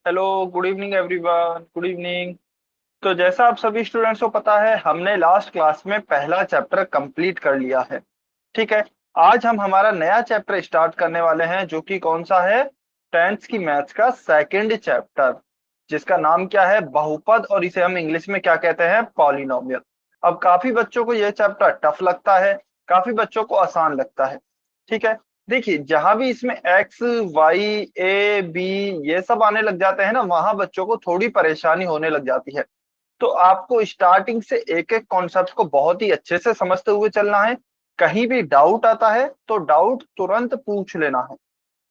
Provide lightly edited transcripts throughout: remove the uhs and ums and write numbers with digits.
Hello, good evening everyone, good evening. तो जैसा आप सभी स्टूडेंट्स को पता है, हमने लास्ट क्लास में पहला चैप्टर कंप्लीट कर लिया है। ठीक है। आज हम हमारा नया चैप्टर स्टार्ट करने वाले हैं, जो कि कौन सा है? टेंथ की मैथ्स का सेकंड चैप्टर, जिसका नाम क्या है? बहुपद, और इसे हम इंग्लिश में क्या कहते हैं? पॉलिनोमियल। अब काफी बच्चों को यह चैप्टर टफ लगता है, काफी बच्चों को आसान लगता है। ठीक है। देखिए, जहां भी इसमें एक्स, वाई, ए, बी ये सब आने लग जाते हैं ना, वहां बच्चों को थोड़ी परेशानी होने लग जाती है। तो आपको स्टार्टिंग से एक एक कॉन्सेप्ट को बहुत ही अच्छे से समझते हुए चलना है। कहीं भी डाउट आता है तो डाउट तुरंत पूछ लेना है।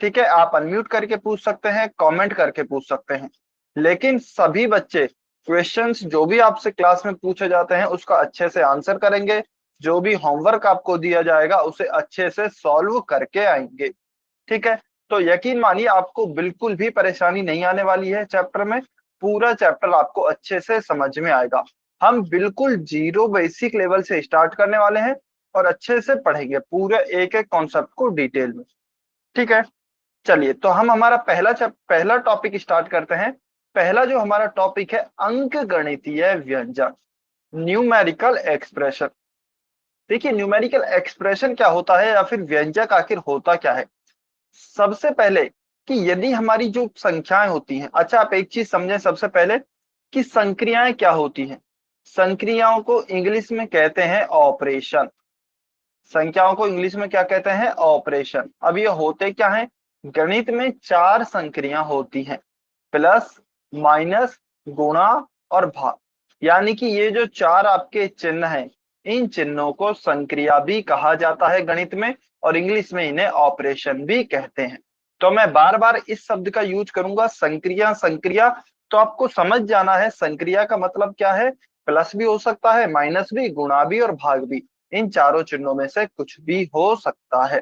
ठीक है। आप अनम्यूट करके पूछ सकते हैं, कमेंट करके पूछ सकते हैं, लेकिन सभी बच्चे क्वेश्चंस जो भी आपसे क्लास में पूछे जाते हैं उसका अच्छे से आंसर करेंगे। जो भी होमवर्क आपको दिया जाएगा उसे अच्छे से सॉल्व करके आएंगे। ठीक है। तो यकीन मानिए, आपको बिल्कुल भी परेशानी नहीं आने वाली है चैप्टर में। पूरा चैप्टर आपको अच्छे से समझ में आएगा। हम बिल्कुल जीरो बेसिक लेवल से स्टार्ट करने वाले हैं और अच्छे से पढ़ेंगे पूरे एक एक कॉन्सेप्ट को डिटेल में। ठीक है। चलिए, तो हम हमारा पहला टॉपिक स्टार्ट करते हैं। पहला जो हमारा टॉपिक है, अंक गणितीय व्यंजक, न्यूमेरिकल एक्सप्रेशन। देखिए, न्यूमेरिकल एक्सप्रेशन क्या होता है, या फिर व्यंजक आखिर होता क्या है? सबसे पहले कि यदि हमारी जो संख्याएं होती हैं, अच्छा आप एक चीज समझें सबसे पहले कि संक्रियाएं क्या होती हैं। संक्रियाओं को इंग्लिश में कहते हैं ऑपरेशन। संख्याओं को इंग्लिश में क्या कहते हैं? ऑपरेशन। अब ये होते क्या हैं? गणित में चार संक्रियाएं होती हैं, प्लस, माइनस, गुणा और भाग। यानी कि ये जो चार आपके चिन्ह हैं, इन चिन्हों को संक्रिया भी कहा जाता है गणित में, और इंग्लिश में इन्हें ऑपरेशन भी कहते हैं। तो मैं बार बार इस शब्द का यूज करूंगा, संक्रिया संक्रिया। तो आपको समझ जाना है संक्रिया का मतलब क्या है। प्लस भी हो सकता है, माइनस भी, गुणा भी और भाग भी। इन चारों चिन्हों में से कुछ भी हो सकता है।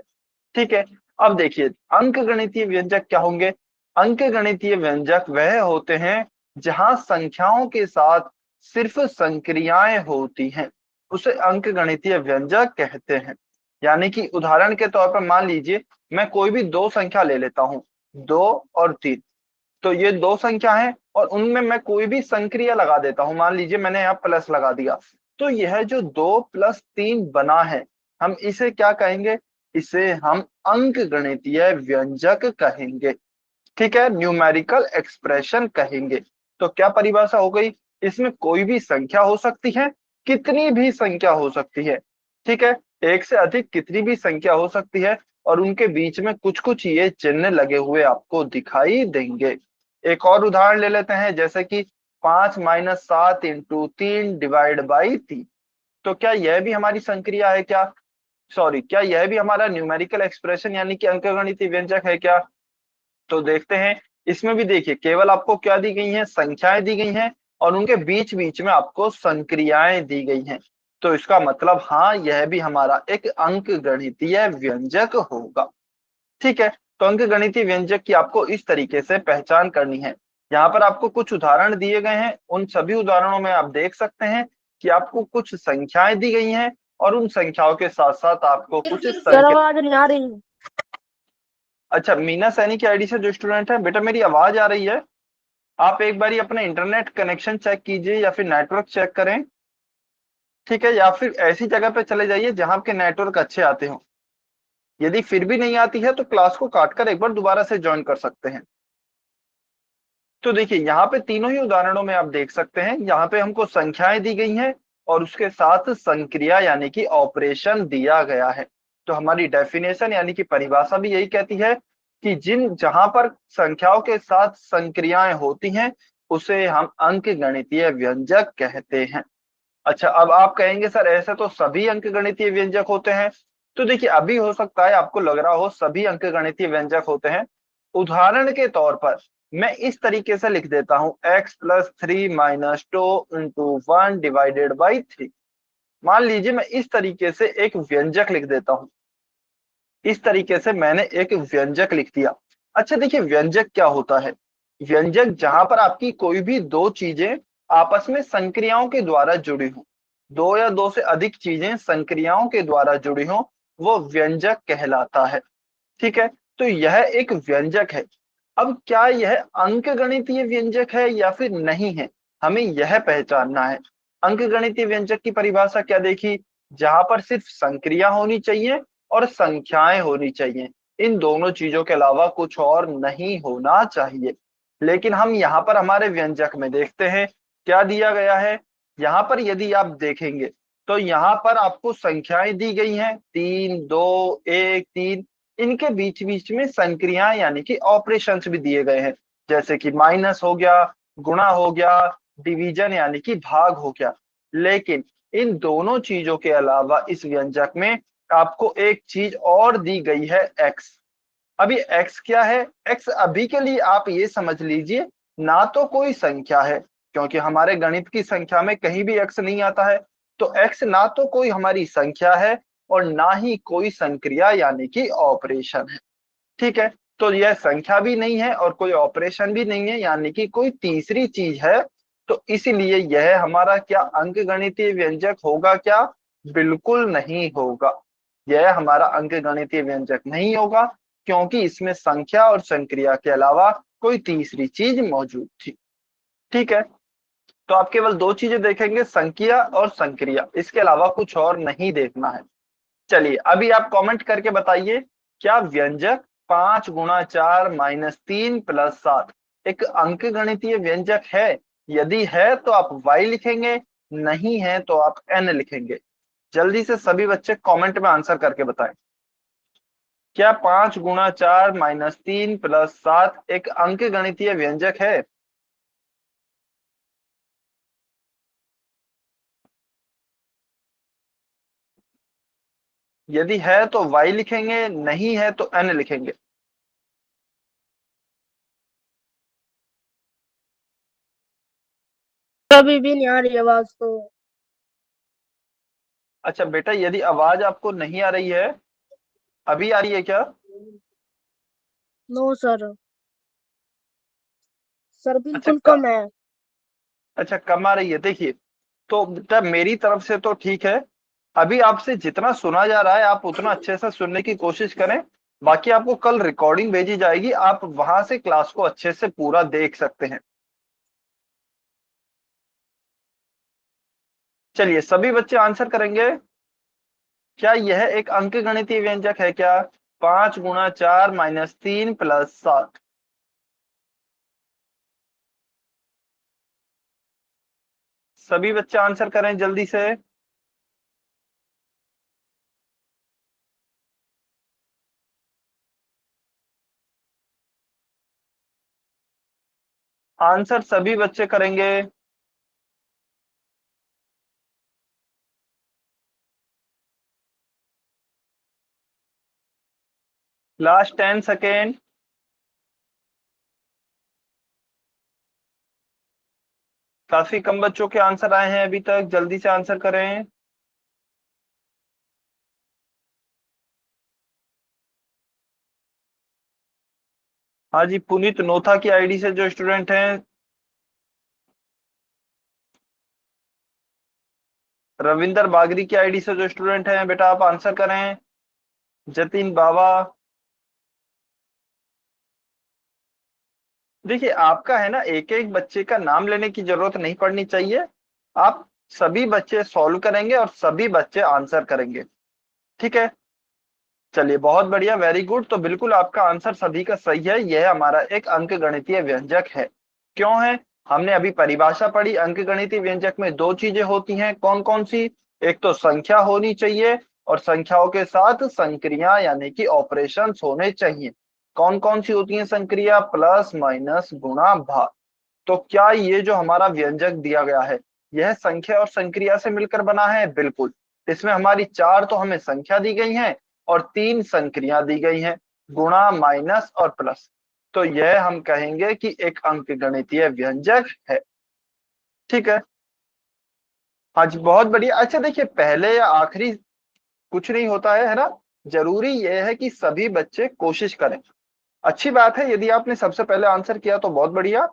ठीक है। अब देखिए, अंक गणितीय व्यंजक क्या होंगे? अंक गणितीय व्यंजक वह होते हैं जहां संख्याओं के साथ सिर्फ संक्रियाएं होती हैं, उसे अंक गणितीय व्यंजक कहते हैं। यानी कि उदाहरण के तौर पर मान लीजिए, मैं कोई भी दो संख्या ले लेता हूं, 2 और 3। तो ये दो संख्या है और उनमें मैं कोई भी संक्रिया लगा देता हूं। मान लीजिए मैंने यहाँ प्लस लगा दिया, तो यह जो 2 + 3 बना है, हम इसे क्या कहेंगे? इसे हम अंक गणितीय व्यंजक कहेंगे। ठीक है, न्यूमेरिकल एक्सप्रेशन कहेंगे। तो क्या परिभाषा हो गई? इसमें कोई भी संख्या हो सकती है, कितनी भी संख्या हो सकती है। ठीक है। एक से अधिक कितनी भी संख्या हो सकती है, और उनके बीच में कुछ कुछ ये चिन्ह लगे हुए आपको दिखाई देंगे। एक और उदाहरण ले लेते हैं, जैसे कि 5 - 7 × 3 ÷ 3। तो क्या यह भी हमारी संक्रिया है क्या? सॉरी, क्या यह भी हमारा न्यूमेरिकल एक्सप्रेशन यानी कि अंकगणितीय व्यंजक है क्या? तो देखते हैं। इसमें भी देखिए, केवल आपको क्या दी गई है? संख्याएं दी गई हैं, और उनके बीच बीच में आपको संक्रियाएं दी गई हैं। तो इसका मतलब हाँ, यह भी हमारा एक अंक गणितीय व्यंजक होगा। ठीक है। तो अंक गणितीय व्यंजक की आपको इस तरीके से पहचान करनी है। यहाँ पर आपको कुछ उदाहरण दिए गए हैं, उन सभी उदाहरणों में आप देख सकते हैं कि आपको कुछ संख्याएं दी गई हैं, और उन संख्याओं के साथ साथ आपको कुछ सर आवाज नहीं आ रही। अच्छा, मीना सैनी की आईडी से जो स्टूडेंट है, बेटा मेरी आवाज आ रही है? आप एक बारी अपना इंटरनेट कनेक्शन चेक कीजिए, या फिर नेटवर्क चेक करें। ठीक है। या फिर ऐसी जगह पे चले जाइए जहां आपके नेटवर्क अच्छे आते हो। यदि फिर भी नहीं आती है तो क्लास को काटकर एक बार दोबारा से ज्वाइन कर सकते हैं। तो देखिए, यहाँ पे तीनों ही उदाहरणों में आप देख सकते हैं, यहाँ पे हमको संख्याएं दी गई हैं, और उसके साथ संक्रिया यानी कि ऑपरेशन दिया गया है। तो हमारी डेफिनेशन यानी कि परिभाषा भी यही कहती है कि जहां पर संख्याओं के साथ संक्रियाएं होती हैं, उसे हम अंक गणितीय व्यंजक कहते हैं। अच्छा, अब आप कहेंगे सर ऐसे तो सभी अंक गणितीय व्यंजक होते हैं। तो देखिए, अभी हो सकता है आपको लग रहा हो सभी अंक गणितीय व्यंजक होते हैं। उदाहरण के तौर पर मैं इस तरीके से लिख देता हूं, x + 3 - 2 × 1 ÷ 3। मान लीजिए मैं इस तरीके से एक व्यंजक लिख देता हूं। इस तरीके से मैंने एक व्यंजक लिख दिया। अच्छा देखिए, व्यंजक क्या होता है? व्यंजक जहां पर आपकी कोई भी दो चीजें आपस में संक्रियाओं के द्वारा जुड़ी हो, दो या दो से अधिक चीजें संक्रियाओं के द्वारा जुड़ी हो, वो व्यंजक कहलाता है। ठीक है। तो यह एक व्यंजक है। अब क्या यह अंकगणितीय व्यंजक है या फिर नहीं है, हमें यह पहचानना है। अंकगणितीय व्यंजक की परिभाषा क्या देखी, जहां पर सिर्फ संक्रिया होनी चाहिए और संख्याएं होनी चाहिए, इन दोनों चीजों के अलावा कुछ और नहीं होना चाहिए। लेकिन हम यहाँ पर हमारे व्यंजक में देखते हैं क्या दिया गया है। यहाँ पर यदि आप देखेंगे तो यहाँ पर आपको संख्याएं दी गई हैं, 3 2 1 3। इनके बीच बीच में संक्रियाएं यानी कि ऑपरेशंस भी दिए गए हैं, जैसे कि माइनस हो गया, गुणा हो गया, डिवीजन यानी कि भाग हो गया। लेकिन इन दोनों चीजों के अलावा इस व्यंजक में आपको एक चीज और दी गई है, एक्स। अभी एक्स क्या है, एक्स अभी के लिए आप ये समझ लीजिए ना तो कोई संख्या है, क्योंकि हमारे गणित की संख्या में कहीं भी एक्स नहीं आता है। तो एक्स ना तो कोई हमारी संख्या है और ना ही कोई संक्रिया यानी कि ऑपरेशन है। ठीक है, तो यह संख्या भी नहीं है और कोई ऑपरेशन भी नहीं है, यानी कि कोई तीसरी चीज है। तो इसलिए यह हमारा क्या अंकगणितीय व्यंजक होगा क्या, बिल्कुल नहीं होगा। यह हमारा अंकगणितीय व्यंजक नहीं होगा, क्योंकि इसमें संख्या और संक्रिया के अलावा कोई तीसरी चीज मौजूद थी। ठीक है, तो आप केवल दो चीजें देखेंगे, संख्या और संक्रिया, इसके अलावा कुछ और नहीं देखना है। चलिए अभी आप कमेंट करके बताइए, क्या व्यंजक 5 × 4 - 3 + 7 एक अंकगणितीय व्यंजक है? यदि है तो आप y लिखेंगे, नहीं है तो आप n लिखेंगे। जल्दी से सभी बच्चे कमेंट में आंसर करके बताएं, क्या 5 × 4 - 3 + 7 एक अंकगणितीय व्यंजक है? यदि है तो y लिखेंगे, नहीं है तो n लिखेंगे। अभी भी नहीं आ रही आवाज तो। अच्छा बेटा, यदि आवाज आपको नहीं आ रही है, अभी आ रही है क्या? नो सर, सर अच्छा बिल्कुल कम है। अच्छा कम आ रही है, देखिए। तो बेटा मेरी तरफ से तो ठीक है। अभी आपसे जितना सुना जा रहा है आप उतना अच्छे से सुनने की कोशिश करें। बाकी आपको कल रिकॉर्डिंग भेजी जाएगी, आप वहां से क्लास को अच्छे से पूरा देख सकते हैं। चलिए सभी बच्चे आंसर करेंगे, क्या यह एक अंकगणितीय व्यंजक है क्या? 5 × 4 - 3 + 7। सभी बच्चे आंसर करें जल्दी से। आंसर सभी बच्चे करेंगे। Last 10 second. काफी कम बच्चों के आंसर आए हैं अभी तक, जल्दी से आंसर करें। हाँ जी, पुनीत नोथा की आईडी से जो स्टूडेंट हैं, रविंदर बागरी की आईडी से जो स्टूडेंट हैं, बेटा आप आंसर करें। जतिन बाबा, देखिए आपका है ना, एक एक बच्चे का नाम लेने की जरूरत नहीं पड़नी चाहिए। आप सभी बच्चे सॉल्व करेंगे और सभी बच्चे आंसर करेंगे। ठीक है, चलिए बहुत बढ़िया, वेरी गुड। तो बिल्कुल आपका आंसर सभी का सही है, यह हमारा एक अंकगणितीय व्यंजक है। क्यों है? हमने अभी परिभाषा पढ़ी, अंकगणितीय व्यंजक में दो चीजें होती हैं, कौन कौन सी? एक तो संख्या होनी चाहिए और संख्याओं के साथ संक्रिया यानी कि ऑपरेशंस होने चाहिए। कौन कौन सी होती हैं संक्रिया? प्लस, माइनस, गुणा, भाग। तो क्या ये जो हमारा व्यंजक दिया गया है, यह संख्या और संक्रिया से मिलकर बना है? बिल्कुल। इसमें हमारी चार तो हमें संख्या दी गई हैं और तीन संक्रिया दी गई हैं, गुणा, माइनस और प्लस। तो यह हम कहेंगे कि एक अंकगणितीय व्यंजक है। ठीक है, हाँ जी बहुत बढ़िया। अच्छा देखिए, पहले या आखिरी कुछ नहीं होता है ना। जरूरी यह है कि सभी बच्चे कोशिश करें। अच्छी बात है, यदि आपने सबसे पहले आंसर किया तो बहुत बढ़िया।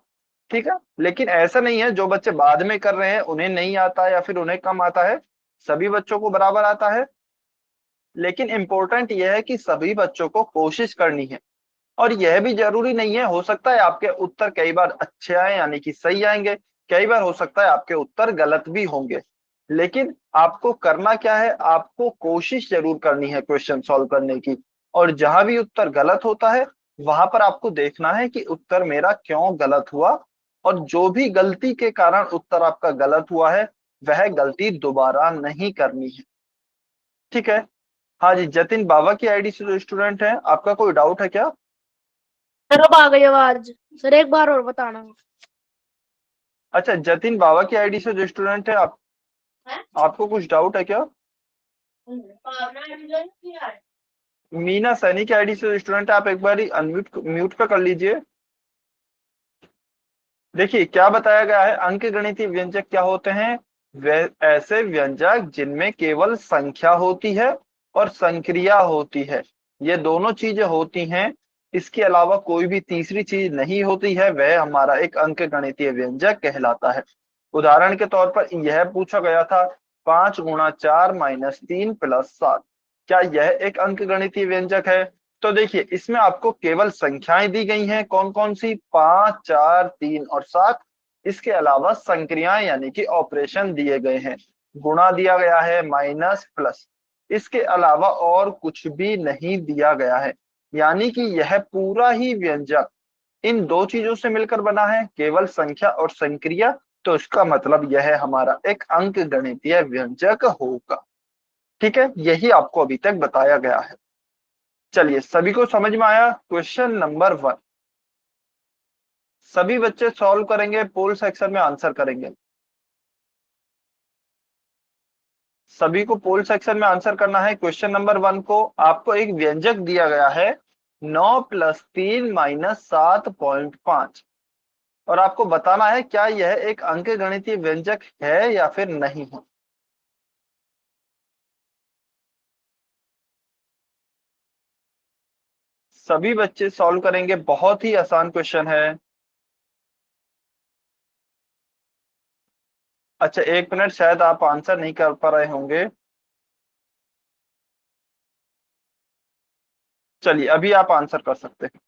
ठीक है, लेकिन ऐसा नहीं है जो बच्चे बाद में कर रहे हैं उन्हें नहीं आता या फिर उन्हें कम आता है, सभी बच्चों को बराबर आता है। लेकिन इंपॉर्टेंट यह है कि सभी बच्चों को कोशिश करनी है। और यह भी जरूरी नहीं है, हो सकता है आपके उत्तर कई बार अच्छे आए यानी कि सही आएंगे, कई बार हो सकता है आपके उत्तर गलत भी होंगे। लेकिन आपको करना क्या है, आपको कोशिश जरूर करनी है क्वेश्चन सॉल्व करने की। और जहां भी उत्तर गलत होता है वहां पर आपको देखना है कि उत्तर मेरा क्यों गलत हुआ, और जो भी गलती के कारण उत्तर आपका गलत हुआ है वह गलती दोबारा नहीं करनी है। ठीक है। हाँ जी, जतिन बाबा की आईडी से जो स्टूडेंट है, आपका कोई डाउट है क्या? सर अब आ गई आवाज। सर एक बार और बताना। अच्छा, जतिन बाबा की आईडी से जो स्टूडेंट है, आपको कुछ डाउट है क्या? मीना सैनी की आईडी से जो स्टूडेंट है, आप एक बार अनम्यूट म्यूट पे कर लीजिए। देखिए क्या बताया गया है, अंक गणितीय व्यंजक क्या होते हैं? वे ऐसे व्यंजक जिनमें केवल संख्या होती है और संक्रिया होती है, ये दोनों चीजें होती हैं। इसके अलावा कोई भी तीसरी चीज नहीं होती है, वह हमारा एक अंक गणितीय व्यंजक कहलाता है। उदाहरण के तौर पर यह पूछा गया था, 5 × 4 - 3 + 7, क्या यह एक अंक गणितीय व्यंजक है? तो देखिए इसमें आपको केवल संख्याएं दी गई हैं, कौन कौन सी? 5, 4, 3 और 7। इसके अलावा संक्रियाएं यानी कि ऑपरेशन दिए गए हैं, गुणा दिया गया है, माइनस, प्लस। इसके अलावा और कुछ भी नहीं दिया गया है। यानी कि यह पूरा ही व्यंजक इन दो चीजों से मिलकर बना है, केवल संख्या और संक्रिया। तो इसका मतलब यह हमारा एक अंक गणितीय व्यंजक होगा। ठीक है, यही आपको अभी तक बताया गया है। चलिए, सभी को समझ में आया? क्वेश्चन नंबर 1 सभी बच्चे सॉल्व करेंगे, पोल सेक्शन में आंसर करेंगे। सभी को पोल सेक्शन में आंसर करना है। क्वेश्चन नंबर 1 को आपको एक व्यंजक दिया गया है, 9 + 3 - 7.5, और आपको बताना है क्या यह एक अंक गणितीय व्यंजक है या फिर नहीं है। सभी बच्चे सॉल्व करेंगे, बहुत ही आसान क्वेश्चन है। अच्छा, 1 मिनट, शायद आप आंसर नहीं कर पा रहे होंगे। चलिए, अभी आप आंसर कर सकते हैं।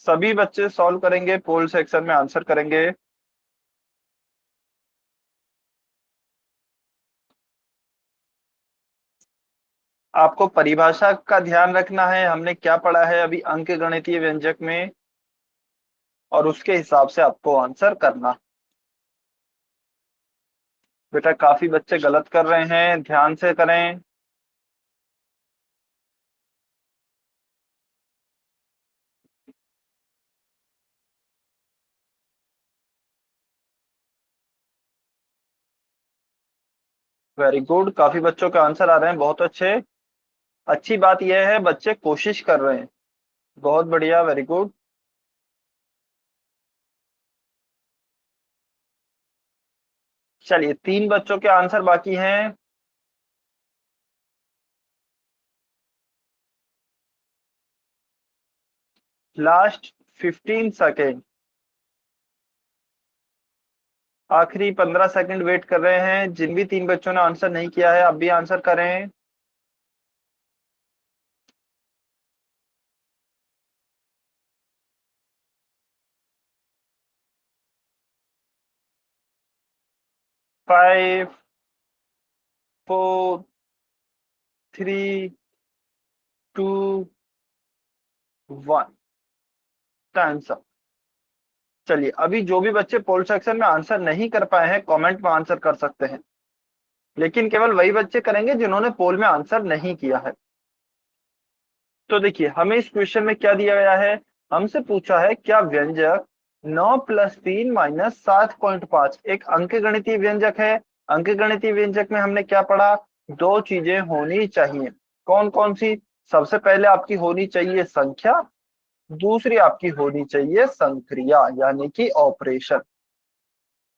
सभी बच्चे सॉल्व करेंगे, पोल सेक्शन में आंसर करेंगे। आपको परिभाषा का ध्यान रखना है, हमने क्या पढ़ा है अभी अंक गणितीय व्यंजक में, और उसके हिसाब से आपको आंसर करना। बेटा काफी बच्चे गलत कर रहे हैं, ध्यान से करें। वेरी गुड, काफी बच्चों के आंसर आ रहे हैं, बहुत अच्छे। अच्छी बात यह है बच्चे कोशिश कर रहे हैं, बहुत बढ़िया, वेरी गुड। चलिए, 3 बच्चों के आंसर बाकी हैं। लास्ट 15 सेकेंड, आखिरी 15 सेकंड वेट कर रहे हैं। जिन भी 3 बच्चों ने आंसर नहीं किया है, आप भी आंसर करें। 5, 4, 3, 2, 1, टाइम्स अप। चलिए, अभी जो भी बच्चे पोल सेक्शन में आंसर नहीं कर पाए हैं, कमेंट में आंसर कर सकते हैं, लेकिन केवल वही बच्चे करेंगे जिन्होंने पोल में आंसर नहीं किया है। तो देखिए, हमें इस क्वेश्चन में क्या दिया गया है, हमसे पूछा है क्या व्यंजक 9 + 3 - 7.5 एक अंक गणितीय व्यंजक है। अंक गणितीय व्यंजक में हमने क्या पढ़ा, दो चीजें होनी चाहिए, कौन कौन सी? सबसे पहले आपकी होनी चाहिए संख्या, दूसरी आपकी होनी चाहिए संक्रिया यानी कि ऑपरेशन।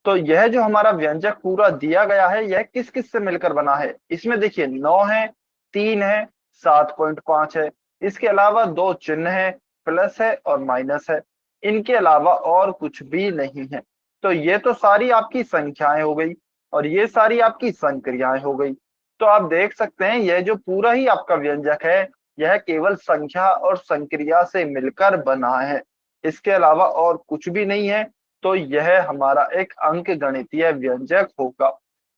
तो यह जो हमारा व्यंजक पूरा दिया गया है, यह किस किस से मिलकर बना है? इसमें देखिए 9 है, 3 है, 7.5 है। इसके अलावा दो चिन्ह है, प्लस है और माइनस है। इनके अलावा और कुछ भी नहीं है। तो ये तो सारी आपकी संख्याएं हो गई, और ये सारी आपकी संक्रियाएं हो गई। तो आप देख सकते हैं यह जो पूरा ही आपका व्यंजक है यह केवल संख्या और संक्रिया से मिलकर बना है, इसके अलावा और कुछ भी नहीं है। तो यह हमारा एक अंक गणितीय व्यंजक होगा।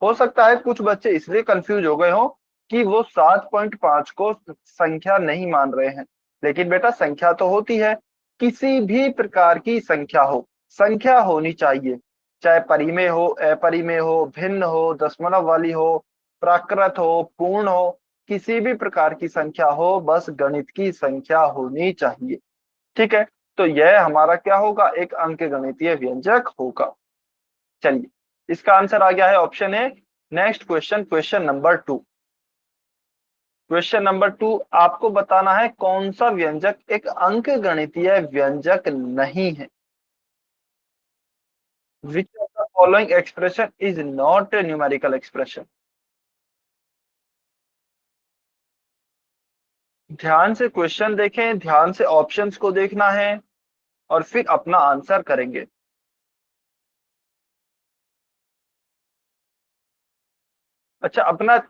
हो सकता है कुछ बच्चे इसलिए कंफ्यूज हो गए हो कि वो 7.5 को संख्या नहीं मान रहे हैं, लेकिन बेटा संख्या तो होती है, किसी भी प्रकार की संख्या हो, संख्या होनी चाहिए, चाहे परिमेय हो, अपरिमेय हो, भिन्न हो, दशमलव वाली हो, प्राकृत हो, पूर्ण हो, किसी भी प्रकार की संख्या हो, बस गणित की संख्या होनी चाहिए। ठीक है, तो यह हमारा क्या होगा, एक अंक गणितीय व्यंजक होगा। चलिए, इसका आंसर आ गया है option A. Next question, question number 2। Question number 2, आपको बताना है कौन सा व्यंजक एक अंक गणितीय व्यंजक नहीं है। Which of the following expression is not a numerical expression. ध्यान से क्वेश्चन देखें, ध्यान से ऑप्शंस को देखना है और फिर अपना आंसर करेंगे। अच्छा, अपना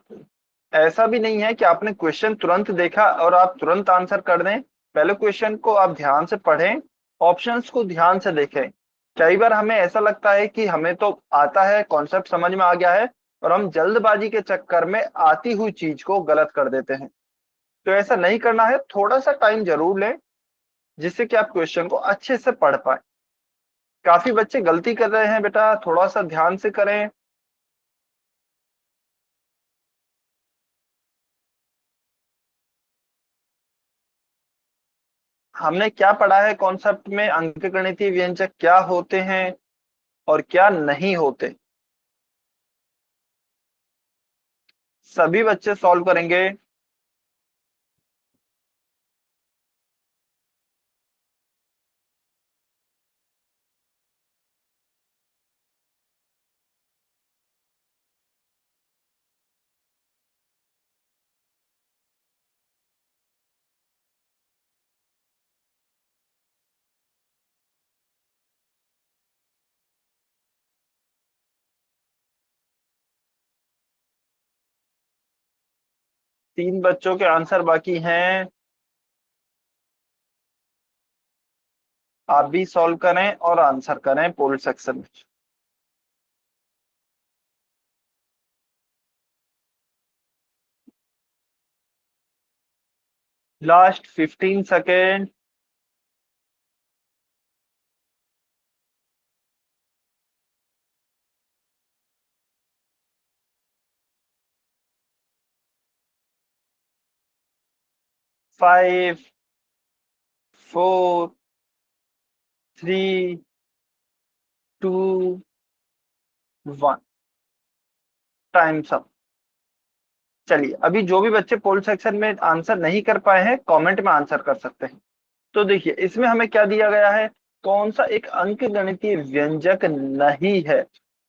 ऐसा भी नहीं है कि आपने क्वेश्चन तुरंत देखा और आप तुरंत आंसर कर दें। पहले क्वेश्चन को आप ध्यान से पढ़ें, ऑप्शंस को ध्यान से देखें। कई बार हमें ऐसा लगता है कि हमें तो आता है, कॉन्सेप्ट समझ में आ गया है, और हम जल्दबाजी के चक्कर में आती हुई चीज को गलत कर देते हैं। तो ऐसा नहीं करना है, थोड़ा सा टाइम जरूर लें जिससे कि आप क्वेश्चन को अच्छे से पढ़ पाए। काफी बच्चे गलती कर रहे हैं बेटा, थोड़ा सा ध्यान से करें। हमने क्या पढ़ा है कॉन्सेप्ट में, अंकगणितीय व्यंजक क्या होते हैं और क्या नहीं होते। सभी बच्चे सॉल्व करेंगे। 3 बच्चों के आंसर बाकी हैं, आप भी सॉल्व करें और आंसर करें पोल सेक्शन में। Last 15 second. 5, 4, 3, 2, 1। टाइम सब। चलिए, अभी जो भी बच्चे पोल सेक्शन में आंसर नहीं कर पाए हैं कमेंट में आंसर कर सकते हैं। तो देखिए इसमें हमें क्या दिया गया है, कौन सा एक अंक गणितीय व्यंजक नहीं है।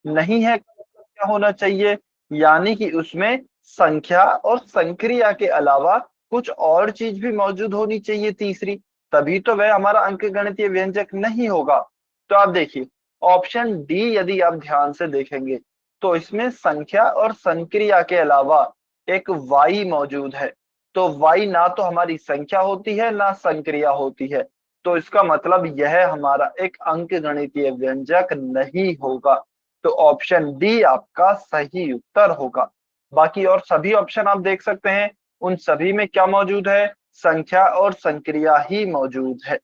नहीं है का मतलब क्या होना चाहिए, यानी कि उसमें संख्या और संक्रिया के अलावा कुछ और चीज भी मौजूद होनी चाहिए तीसरी, तभी तो वह हमारा अंक गणितीय व्यंजक नहीं होगा। तो आप देखिए ऑप्शन डी यदि आप ध्यान से देखेंगे तो इसमें संख्या और संक्रिया के अलावा एक y मौजूद है। तो y ना तो हमारी संख्या होती है ना संक्रिया होती है, तो इसका मतलब यह हमारा एक अंक गणितीय व्यंजक नहीं होगा। तो ऑप्शन डी आपका सही उत्तर होगा। बाकी और सभी ऑप्शन आप देख सकते हैं, उन सभी में क्या मौजूद है, संख्या और संक्रिया ही मौजूद है।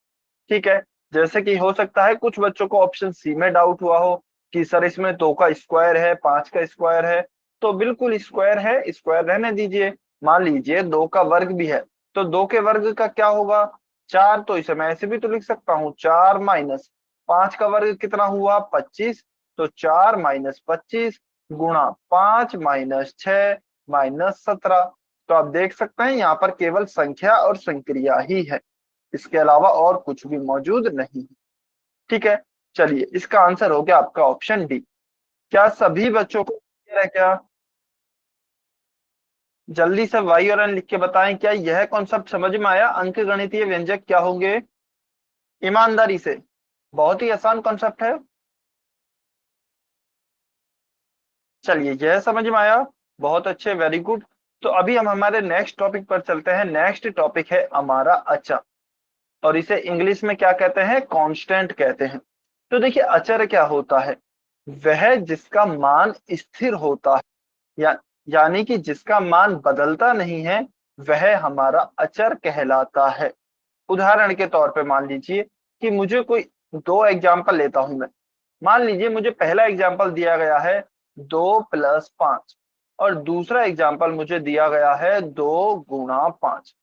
ठीक है, जैसे कि हो सकता है कुछ बच्चों को ऑप्शन सी में डाउट हुआ हो कि सर इसमें 2 का स्क्वायर है, 5 का स्क्वायर है। तो बिल्कुल स्क्वायर है, स्क्वायर रहने दीजिए। मान लीजिए 2 का वर्ग भी है, तो 2 के वर्ग का क्या होगा, 4। तो इसे मैं ऐसे भी तो लिख सकता हूँ, 4 माइनस 5 का वर्ग कितना हुआ, 25। तो 4 माइनस 25 गुणा 5 माइनस 6 माइनस 17। तो आप देख सकते हैं यहाँ पर केवल संख्या और संक्रिया ही है, इसके अलावा और कुछ भी मौजूद नहीं है। ठीक है, चलिए इसका आंसर हो गया आपका ऑप्शन डी। क्या सभी बच्चों को क्लियर है क्या, जल्दी से वाई और एन लिख के बताएं, क्या यह कॉन्सेप्ट समझ में आया, अंक गणितीय व्यंजक क्या होंगे, ईमानदारी से। बहुत ही आसान कॉन्सेप्ट है। चलिए यह समझ में आया, बहुत अच्छे, वेरी गुड। तो अभी हम हमारे नेक्स्ट टॉपिक पर चलते हैं। नेक्स्ट टॉपिक है हमारा अचर, और इसे इंग्लिश में क्या कहते हैं? कांस्टेंट कहते हैं। तो देखिए अचर क्या होता है? वह जिसका मान स्थिर होता है, या यानी कि जिसका मान बदलता नहीं है, वह हमारा अचर कहलाता है। उदाहरण के तौर पे मान लीजिए कि मुझे कोई दो एग्जाम्पल लेता हूं मैं। मान लीजिए मुझे पहला एग्जाम्पल दिया गया है 2 + 5, और दूसरा एग्जाम्पल मुझे दिया गया है 2 × 5।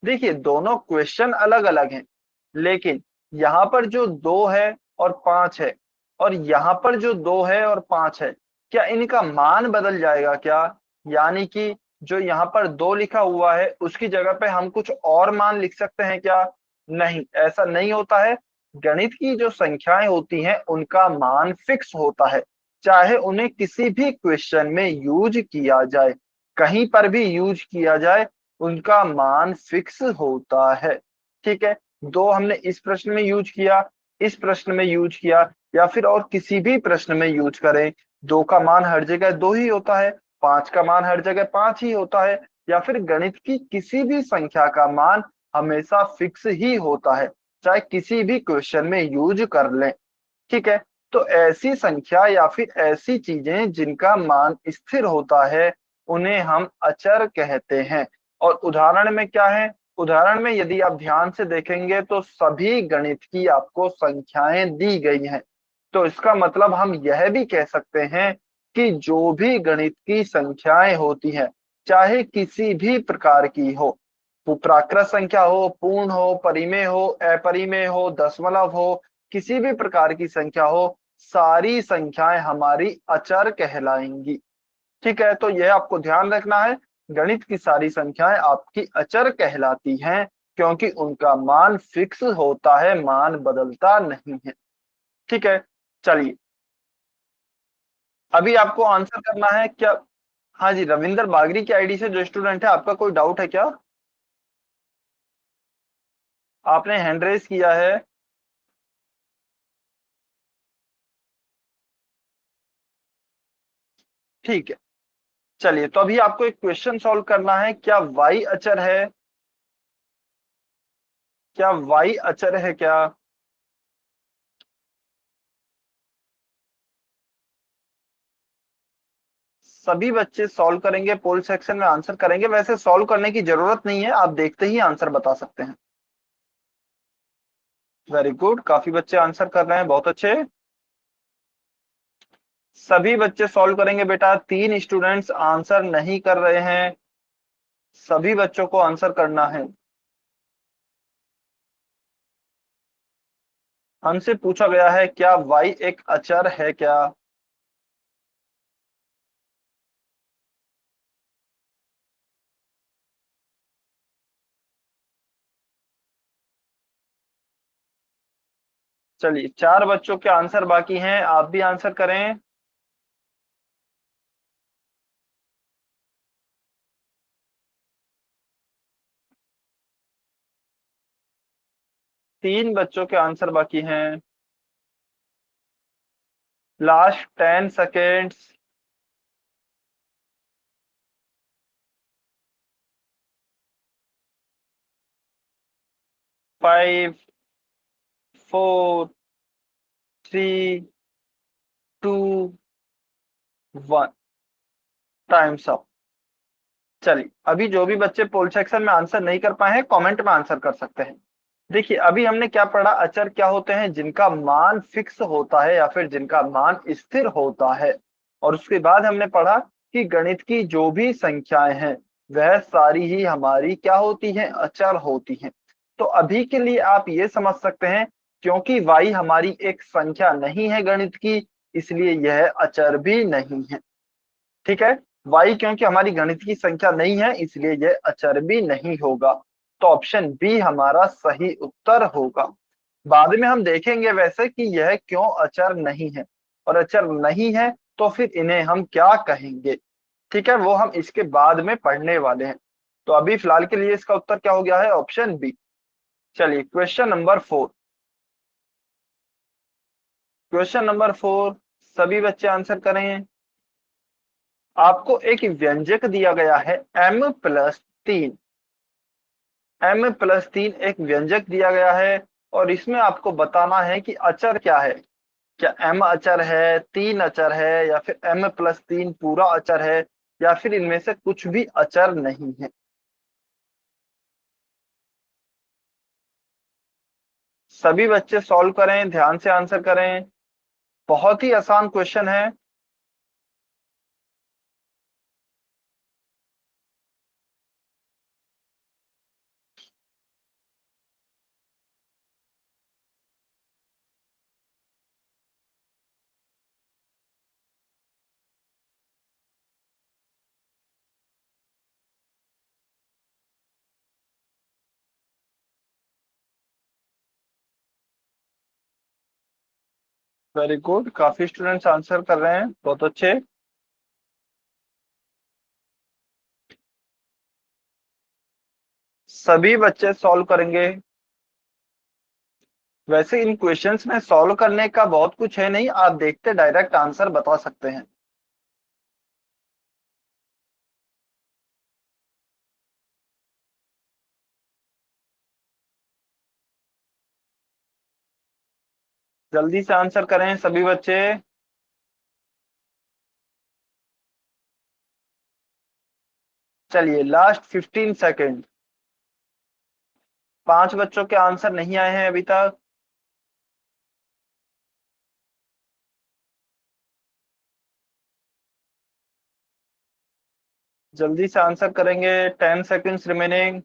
देखिए दोनों क्वेश्चन अलग अलग हैं, लेकिन यहाँ पर जो 2 है और 5 है, और यहाँ पर जो 2 है और 5 है, क्या इनका मान बदल जाएगा क्या? यानी कि जो यहाँ पर 2 लिखा हुआ है उसकी जगह पे हम कुछ और मान लिख सकते हैं क्या? नहीं, ऐसा नहीं होता है। गणित की जो संख्याएं होती हैं उनका मान फिक्स होता है, चाहे उन्हें किसी भी क्वेश्चन में यूज किया जाए, कहीं पर भी यूज किया जाए, उनका मान फिक्स होता है। ठीक है, 2 हमने इस प्रश्न में यूज किया, इस प्रश्न में यूज किया, या फिर और किसी भी प्रश्न में यूज करें, 2 का मान हर जगह 2 ही होता है, 5 का मान हर जगह 5 ही होता है, या फिर गणित की किसी भी संख्या का मान हमेशा फिक्स ही होता है, चाहे किसी भी क्वेश्चन में यूज कर लें। ठीक है, तो ऐसी संख्या या फिर ऐसी चीजें जिनका मान स्थिर होता है, उन्हें हम अचर कहते हैं। और उदाहरण में क्या है? उदाहरण में यदि आप ध्यान से देखेंगे तो सभी गणित की आपको संख्याएं दी गई हैं। तो इसका मतलब हम यह भी कह सकते हैं कि जो भी गणित की संख्याएं होती हैं, चाहे किसी भी प्रकार की हो, वो प्राकृत संख्या हो, पूर्ण हो, परिमेय हो, अपरिमेय हो, दशमलव हो, किसी भी प्रकार की संख्या हो, सारी संख्याएं हमारी अचर कहलाएंगी। ठीक है, तो यह आपको ध्यान रखना है, गणित की सारी संख्याएं आपकी अचर कहलाती हैं, क्योंकि उनका मान फिक्स होता है, मान बदलता नहीं है। ठीक है, चलिए अभी आपको आंसर करना है क्या? हाँ जी, रविंदर बागरी की आईडी से जो स्टूडेंट है, आपका कोई डाउट है क्या? आपने हैंड रेज किया है। ठीक है, चलिए तो अभी आपको एक क्वेश्चन सॉल्व करना है। क्या वाई अचर है? क्या वाई अचर है क्या? सभी बच्चे सॉल्व करेंगे, पोल सेक्शन में आंसर करेंगे। वैसे सॉल्व करने की जरूरत नहीं है, आप देखते ही आंसर बता सकते हैं। वेरी गुड, काफी बच्चे आंसर कर रहे हैं, बहुत अच्छे। सभी बच्चे सॉल्व करेंगे बेटा, 3 स्टूडेंट्स आंसर नहीं कर रहे हैं, सभी बच्चों को आंसर करना है। हमसे पूछा गया है क्या वाई एक अचर है क्या? चलिए 4 बच्चों के आंसर बाकी हैं, आप भी आंसर करें। 3 बच्चों के आंसर बाकी हैं। Last 10 seconds. 5, 4, 3, 2, 1। Times up. चलिए अभी जो भी बच्चे पोल सेक्शन में आंसर नहीं कर पाए हैं, कमेंट में आंसर कर सकते हैं। देखिए अभी हमने क्या पढ़ा? अचर क्या होते हैं? जिनका मान फिक्स होता है या फिर जिनका मान स्थिर होता है। और उसके बाद हमने पढ़ा कि गणित की जो भी संख्याएं हैं, वह सारी ही हमारी क्या होती हैं? अचर होती हैं। तो अभी के लिए आप ये समझ सकते हैं, क्योंकि y हमारी एक संख्या नहीं है गणित की, इसलिए यह अचर भी नहीं है। ठीक है, y क्योंकि हमारी गणित की संख्या नहीं है, इसलिए यह अचर भी नहीं होगा। तो ऑप्शन बी हमारा सही उत्तर होगा। बाद में हम देखेंगे वैसे कि यह क्यों अचर नहीं है, और अचर नहीं है तो फिर इन्हें हम क्या कहेंगे। ठीक है, वो हम इसके बाद में पढ़ने वाले हैं। तो अभी फिलहाल के लिए इसका उत्तर क्या हो गया है? Option B. चलिए क्वेश्चन नंबर 4। क्वेश्चन नंबर 4, सभी बच्चे आंसर करें। आपको एक व्यंजक दिया गया है m+3। m+3 एक व्यंजक दिया गया है और इसमें आपको बताना है कि अचर क्या है। क्या m अचर है, 3 अचर है, या फिर m+3 पूरा अचर है, या फिर इनमें से कुछ भी अचर नहीं है। सभी बच्चे सॉल्व करें, ध्यान से आंसर करें। बहुत ही आसान क्वेश्चन है। वेरी गुड, काफी स्टूडेंट्स आंसर कर रहे हैं, बहुत अच्छे। सभी बच्चे सॉल्व करेंगे। वैसे इन क्वेश्चंस में सॉल्व करने का बहुत कुछ है नहीं, आप देखते डायरेक्ट आंसर बता सकते हैं। जल्दी से आंसर करें सभी बच्चे। चलिए लास्ट 15 सेकेंड। 5 बच्चों के आंसर नहीं आए हैं अभी तक। जल्दी से आंसर करेंगे, 10 सेकेंड्स रिमेनिंग।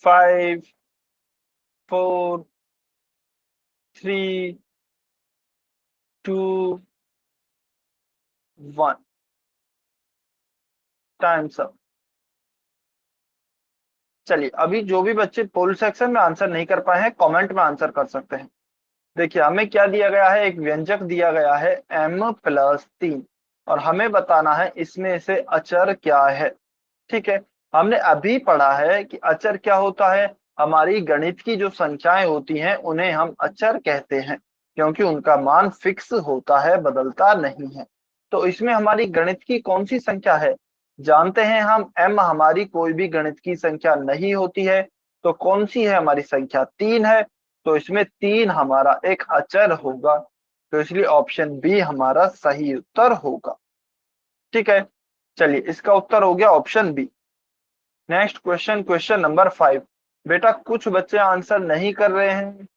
5, 4, 3, 2, 1। Times up. चलिए अभी जो भी बच्चे पोल सेक्शन में आंसर नहीं कर पाए हैं, कमेंट में आंसर कर सकते हैं। देखिए हमें क्या दिया गया है, एक व्यंजक दिया गया है m+3 और हमें बताना है इसमें से अचर क्या है। ठीक है। हमने अभी पढ़ा है कि अचर क्या होता है। हमारी गणित की जो संख्याएं होती हैं उन्हें हम अचर कहते हैं, क्योंकि उनका मान फिक्स होता है, बदलता नहीं है। तो इसमें हमारी गणित की कौन सी संख्या है, जानते हैं हम। m हमारी कोई भी गणित की संख्या नहीं होती है। तो कौन सी है हमारी संख्या, 3 है। तो इसमें 3 हमारा एक अचर होगा। तो इसलिए ऑप्शन बी हमारा सही उत्तर होगा। ठीक है। चलिए इसका उत्तर हो गया option B. Next question, question number 5। बेटा कुछ बच्चे आंसर नहीं कर रहे हैं,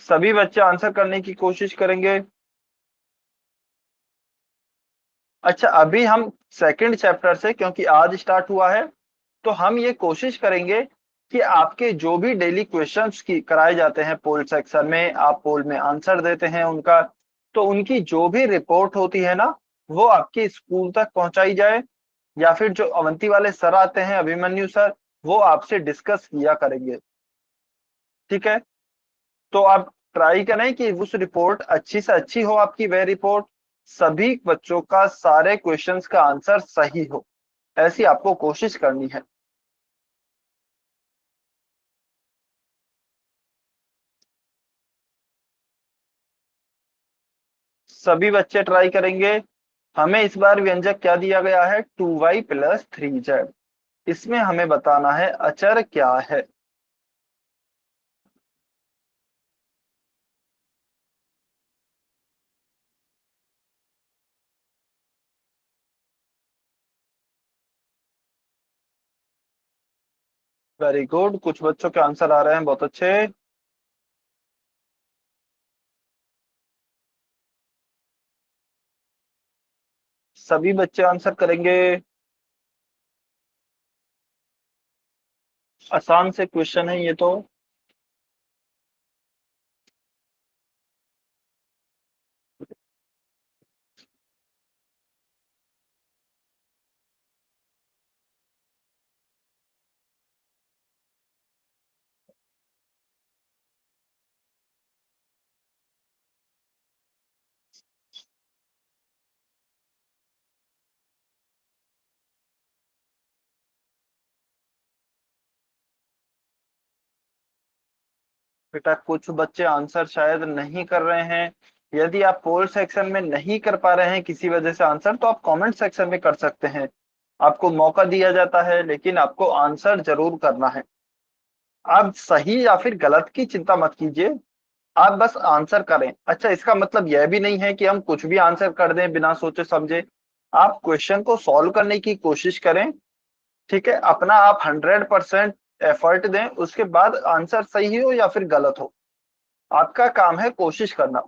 सभी बच्चे आंसर करने की कोशिश करेंगे। अच्छा अभी हम सेकंड चैप्टर से, क्योंकि आज स्टार्ट हुआ है, तो हम ये कोशिश करेंगे कि आपके जो भी डेली क्वेश्चंस की कराए जाते हैं पोल सेक्शन में, आप पोल में आंसर देते हैं उनका, तो उनकी जो भी रिपोर्ट होती है ना, वो आपके स्कूल तक पहुंचाई जाए, या फिर जो अवंती वाले सर आते हैं, अभिमन्यु सर, वो आपसे डिस्कस किया करेंगे। ठीक है। तो आप ट्राई करें कि उस रिपोर्ट अच्छी से अच्छी हो, आपकी वह रिपोर्ट सभी बच्चों का सारे क्वेश्चंस का आंसर सही हो, ऐसी आपको कोशिश करनी है। सभी बच्चे ट्राई करेंगे। हमें इस बार व्यंजक क्या दिया गया है, 2y+3z। इसमें हमें बताना है अचर क्या है। वेरी गुड, कुछ बच्चों के आंसर आ रहे हैं, बहुत अच्छे। सभी बच्चे आंसर करेंगे। आसान से क्वेश्चन है ये तो। बेटा कुछ बच्चे आंसर शायद नहीं कर रहे हैं। यदि आप पोल सेक्शन में नहीं कर पा रहे हैं किसी वजह से आंसर, तो आप कमेंट सेक्शन में कर सकते हैं। आपको मौका दिया जाता है, लेकिन आपको आंसर जरूर करना है। आप सही या फिर गलत की चिंता मत कीजिए, आप बस आंसर करें। अच्छा, इसका मतलब यह भी नहीं है कि हम कुछ भी आंसर कर दें बिना सोचे समझे। आप क्वेश्चन को सॉल्व करने की कोशिश करें, ठीक है। अपना आप 100% एफर्ट दें, उसके बाद आंसर सही हो या फिर गलत हो, आपका काम है कोशिश करना।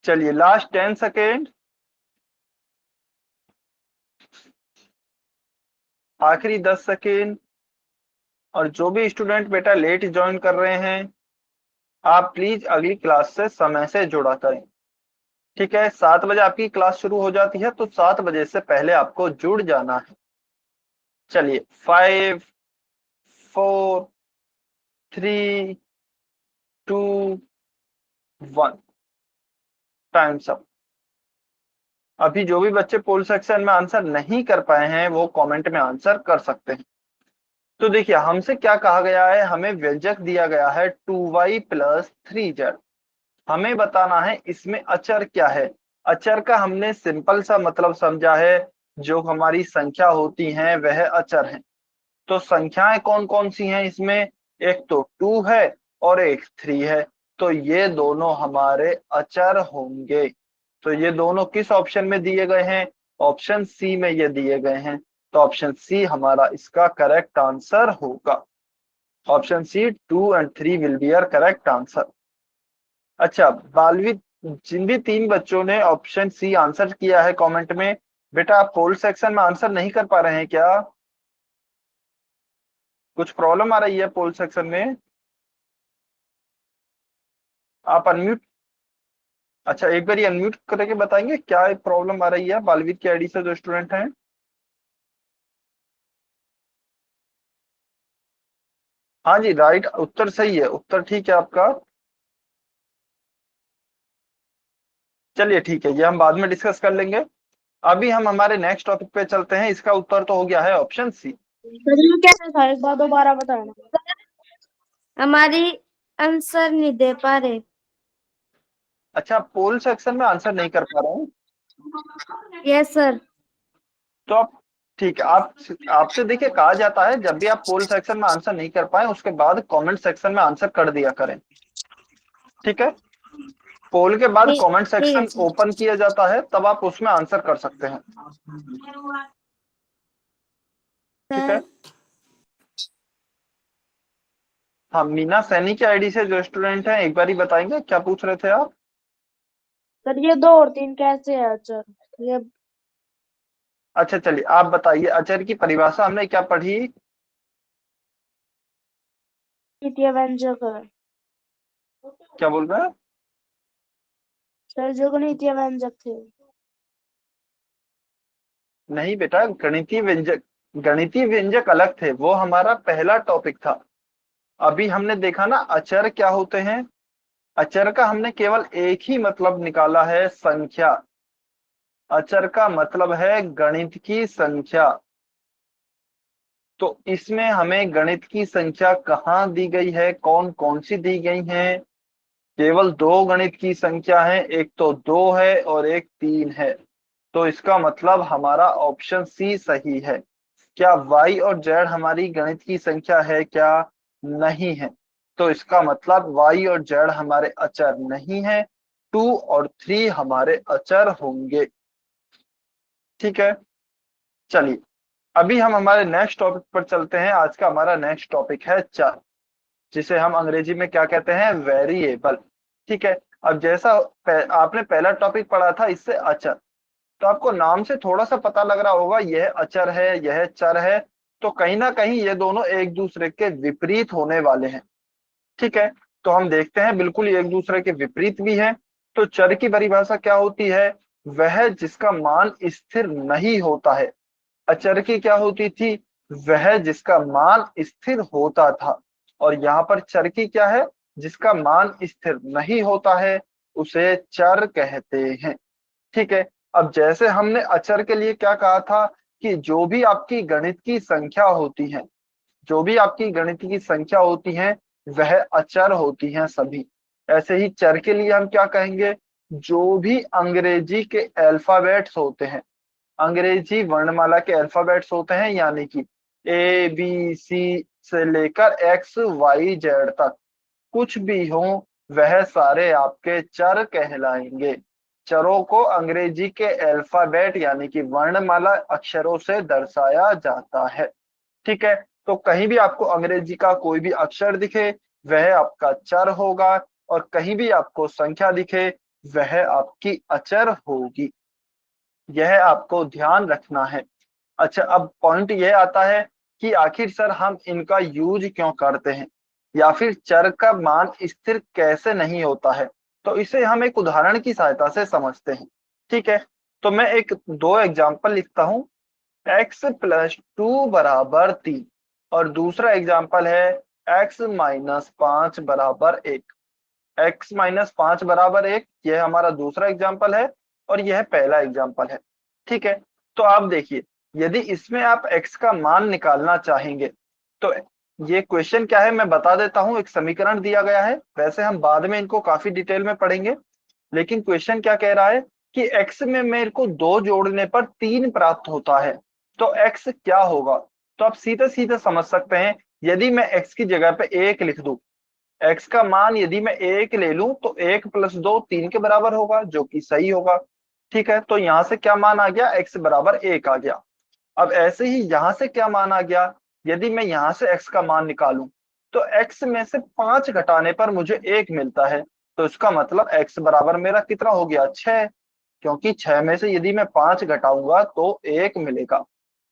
चलिए, लास्ट 10 सेकेंड, आखिरी 10 सेकेंड। और जो भी स्टूडेंट बेटा लेट ज्वाइन कर रहे हैं, आप प्लीज अगली क्लास से समय से जुड़ा करें, ठीक है। 7 बजे आपकी क्लास शुरू हो जाती है, तो 7 बजे से पहले आपको जुड़ जाना है। चलिए, 5 4 3 2 1, टाइम्स अप। अभी जो भी बच्चे पोल सेक्शन में आंसर नहीं कर पाए हैं, वो कमेंट में आंसर कर सकते हैं। तो देखिए, हमसे क्या कहा गया है, हमें व्यंजक दिया गया है 2y + 3z। हमें बताना है इसमें अचर क्या है। अचर का हमने सिंपल सा मतलब समझा है, जो हमारी संख्या होती हैं वह अचर हैं। तो संख्याएं कौन कौन सी हैं इसमें, एक तो 2 है और एक 3 है। तो ये दोनों हमारे अचर होंगे। तो ये दोनों किस ऑप्शन में दिए गए हैं, ऑप्शन सी में ये दिए गए हैं। तो ऑप्शन सी हमारा इसका करेक्ट आंसर होगा। ऑप्शन सी 2 और 3 will be are correct answer. अच्छा, बालवी, जिन भी 3 बच्चों ने ऑप्शन सी आंसर किया है कमेंट में, बेटा आप पोल सेक्शन में आंसर नहीं कर पा रहे हैं क्या? कुछ प्रॉब्लम आ रही है पोल सेक्शन में? आप अनम्यूट, अच्छा एक बार अनम्यूट करके बताएंगे क्या प्रॉब्लम आ रही है बालवीर की आईडी से जो स्टूडेंट हैं। हाँ जी, राइट उत्तर सही है, उत्तर ठीक है आपका। चलिए ठीक है, ये हम बाद में डिस्कस कर लेंगे। अभी हम हमारे नेक्स्ट टॉपिक पे चलते हैं। इसका उत्तर तो हो गया है ऑप्शन सी। सर ये कैसे था, एक बार दोबारा बताना। हमारी आंसर नहीं दे पा रहे। अच्छा, पोल सेक्शन में आंसर नहीं कर पा रहे हैं, यस सर। तो आप, ठीक है, आप, आपसे देखिए कहा जाता है जब भी आप पोल सेक्शन में आंसर नहीं कर पाए, उसके बाद कमेंट सेक्शन में आंसर कर दिया करें, ठीक है। पोल के बाद ठीक कमेंट ठीक है सेक्शन सर। ओपन किया जाता है, तब आप उसमें आंसर कर सकते हैं, ठीक है। सर हाँ, मीना सैनी की आईडी से जो स्टूडेंट हैं, एक बार ही बताएंगे क्या पूछ रहे थे आप? सर ये 2 और 3 कैसे है सर? ये अच्छा चलिए, आप बताइए, अचर की परिभाषा हमने क्या पढ़ी? द्वितीय व्यंजक है क्या बोल रहे हैं? सर, जो गणितीय व्यंजक थे। नहीं बेटा, गणितीय व्यंजक, गणितीय व्यंजक अलग थे, वो हमारा पहला टॉपिक था। अभी हमने देखा ना अचर क्या होते हैं। अचर का हमने केवल एक ही मतलब निकाला है, संख्या। अचर का मतलब है गणित की संख्या। तो इसमें हमें गणित की संख्या कहाँ दी गई है, कौन कौन सी दी गई है? केवल दो गणित की संख्या है, एक तो 2 है और एक 3 है। तो इसका मतलब हमारा ऑप्शन सी सही है। क्या y और z हमारी गणित की संख्या है क्या? नहीं है। तो इसका मतलब y और z हमारे अचर नहीं है, 2 और 3 हमारे अचर होंगे, ठीक है। चलिए, अभी हम हमारे नेक्स्ट टॉपिक पर चलते हैं। आज का हमारा नेक्स्ट टॉपिक है चर, जिसे हम अंग्रेजी में क्या कहते हैं, वेरिएबल, ठीक है। अब जैसा आपने पहला टॉपिक पढ़ा था, इससे अचर, तो आपको नाम से थोड़ा सा पता लग रहा होगा यह अचर है यह चर है। तो कहीं ना कहीं ये दोनों एक दूसरे के विपरीत होने वाले हैं, ठीक है। तो हम देखते हैं, बिल्कुल एक दूसरे के विपरीत भी है। तो चर की परिभाषा क्या होती है, वह जिसका मान स्थिर नहीं होता है। अचर की क्या होती थी, वह जिसका मान स्थिर होता था। और यहाँ पर चर की क्या है, जिसका मान स्थिर नहीं होता है, उसे चर कहते हैं, ठीक है। अब जैसे हमने अचर के लिए क्या कहा था, कि जो भी आपकी गणित की संख्या होती है, जो भी आपकी गणित की संख्या होती है, वह अचर होती हैं सभी। ऐसे ही चर के लिए हम क्या कहेंगे, जो भी अंग्रेजी के अल्फाबेट्स होते हैं, अंग्रेजी वर्णमाला के अल्फाबेट्स होते हैं, यानी कि ABC से लेकर XYZ तक कुछ भी हो, वह सारे आपके चर कहलाएंगे। चरों को अंग्रेजी के अल्फाबेट यानी कि वर्णमाला अक्षरों से दर्शाया जाता है। ठीक है, तो कहीं भी आपको अंग्रेजी का कोई भी अक्षर दिखे, वह आपका चर होगा, और कहीं भी आपको संख्या दिखे, वह आपकी अचर होगी। यह आपको ध्यान रखना है। अच्छा, अब पॉइंट यह आता है कि आखिर सर हम इनका यूज क्यों करते हैं, या फिर चर का मान स्थिर कैसे नहीं होता है। तो इसे हम एक उदाहरण की सहायता से समझते हैं। ठीक है, तो मैं एक दो एग्जांपल लिखता हूं। x+2 = 3, और दूसरा एग्जांपल है x-5 = 1। x-5 = 1, यह हमारा दूसरा एग्जांपल है, और यह पहला एग्जांपल है। ठीक है, तो आप देखिए, यदि इसमें आप x का मान निकालना चाहेंगे, तो ये क्वेश्चन क्या है मैं बता देता हूं। एक समीकरण दिया गया है, वैसे हम बाद में इनको काफी डिटेल में पढ़ेंगे, लेकिन क्वेश्चन क्या कह रहा है कि x में मेरे को 2 जोड़ने पर 3 प्राप्त होता है, तो x क्या होगा। तो आप सीधे सीधे समझ सकते हैं, यदि मैं x की जगह पे 1 लिख दूं, x का मान यदि मैं 1 ले लूं, तो 1 + 2 3 के बराबर होगा, जो कि सही होगा। ठीक है, तो यहां से क्या मान आ गया, x = 1 आ गया। अब ऐसे ही यहां से क्या मान आ गया, यदि मैं यहां से x का मान निकालूं, तो x में से 5 घटाने पर मुझे 1 मिलता है, तो इसका मतलब x बराबर मेरा कितना हो गया, 6। क्योंकि 6 में से यदि मैं 5 घटाऊंगा तो 1 मिलेगा।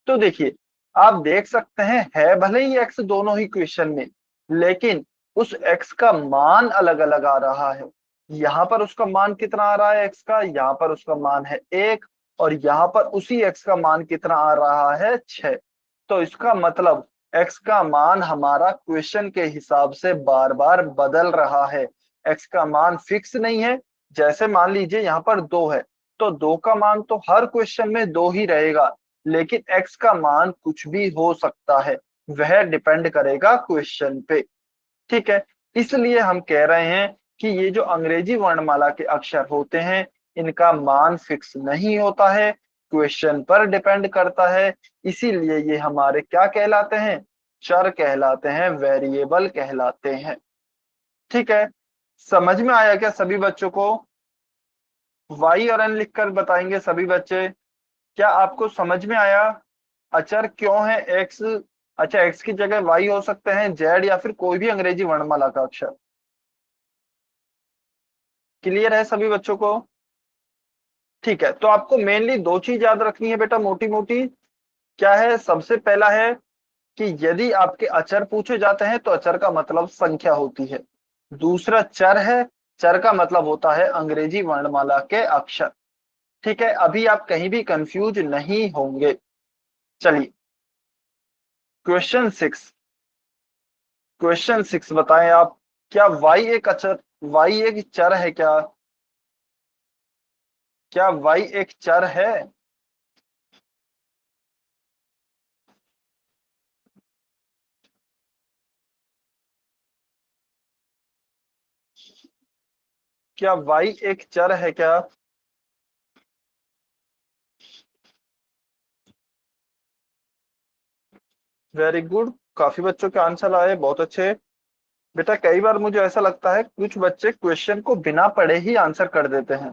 तो देखिए, आप देख सकते हैं, है भले ही x दोनों ही क्वेश्चन में, लेकिन उस x का मान अलग अलग आ रहा है। यहाँ पर उसका मान कितना आ रहा है x का, यहाँ पर उसका मान है 1, और यहाँ पर उसी x का मान कितना आ रहा है, 6। तो इसका मतलब x का मान हमारा क्वेश्चन के हिसाब से बार बार बदल रहा है। x का मान फिक्स नहीं है। जैसे मान लीजिए यहाँ पर 2 है, तो 2 का मान तो हर क्वेश्चन में 2 ही रहेगा, लेकिन x का मान कुछ भी हो सकता है, वह डिपेंड करेगा क्वेश्चन पे। ठीक है, इसलिए हम कह रहे हैं कि ये जो अंग्रेजी वर्णमाला के अक्षर होते हैं, इनका मान फिक्स नहीं होता है, क्वेश्चन पर डिपेंड करता है। इसीलिए ये हमारे क्या कहलाते हैं, चर कहलाते हैं, वेरिएबल कहलाते हैं। ठीक है, समझ में आया क्या सभी बच्चों को। y और n लिखकर बताएंगे सभी बच्चे, क्या आपको समझ में आया। अचर क्यों है x, अच्छा x की जगह y हो सकते हैं, z या फिर कोई भी अंग्रेजी वर्णमाला का अक्षर। क्लियर है सभी बच्चों को। ठीक है, तो आपको मेनली 2 चीज याद रखनी है बेटा, मोटी मोटी। क्या है, सबसे पहला है कि यदि आपके अचर पूछे जाते हैं तो अचर का मतलब संख्या होती है। दूसरा चर है, चर का मतलब होता है अंग्रेजी वर्णमाला के अक्षर। ठीक है, अभी आप कहीं भी कंफ्यूज नहीं होंगे। चलिए, क्वेश्चन 6। क्वेश्चन 6 बताएं आप, क्या y एक अचर, y एक चर है क्या, क्या y एक चर है। क्या y एक चर है क्या। वेरी गुड, काफी बच्चों के आंसर आए, बहुत अच्छे। बेटा कई बार मुझे ऐसा लगता है कुछ बच्चे क्वेश्चन को बिना पढ़े ही आंसर कर देते हैं,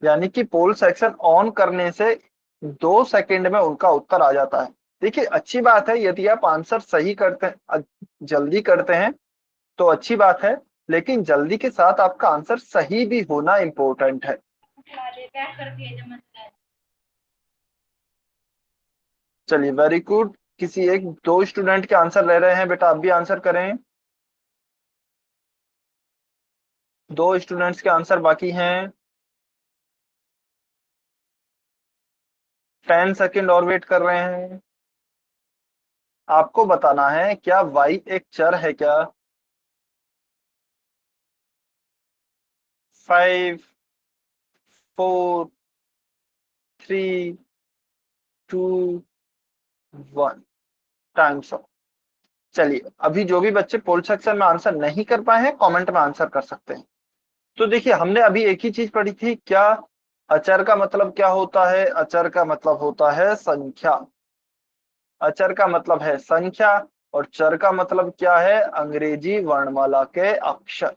यानी कि पोल सेक्शन ऑन करने से 2 सेकंड में उनका उत्तर आ जाता है। देखिए अच्छी बात है, यदि आप आंसर सही करते हैं, जल्दी करते हैं, तो अच्छी बात है, लेकिन जल्दी के साथ आपका आंसर सही भी होना इंपॉर्टेंट है। चलिए वेरी गुड, किसी एक दो स्टूडेंट के आंसर रह रहे हैं, बेटा आप भी आंसर करें। 2 स्टूडेंट्स के आंसर बाकी हैं, 10 सेकंड और वेट कर रहे हैं। आपको बताना है क्या y एक चर है क्या। 5 4 3 2 1, टाइम्स अप। चलिए, अभी जो भी बच्चे पोल सेक्शन में आंसर नहीं कर पाए हैं, कमेंट में आंसर कर सकते हैं। तो देखिए, हमने अभी एक ही चीज पढ़ी थी क्या, अचर का मतलब क्या होता है, अचर का मतलब होता है संख्या। अचर का मतलब है संख्या, और चर का मतलब क्या है, अंग्रेजी वर्णमाला के अक्षर।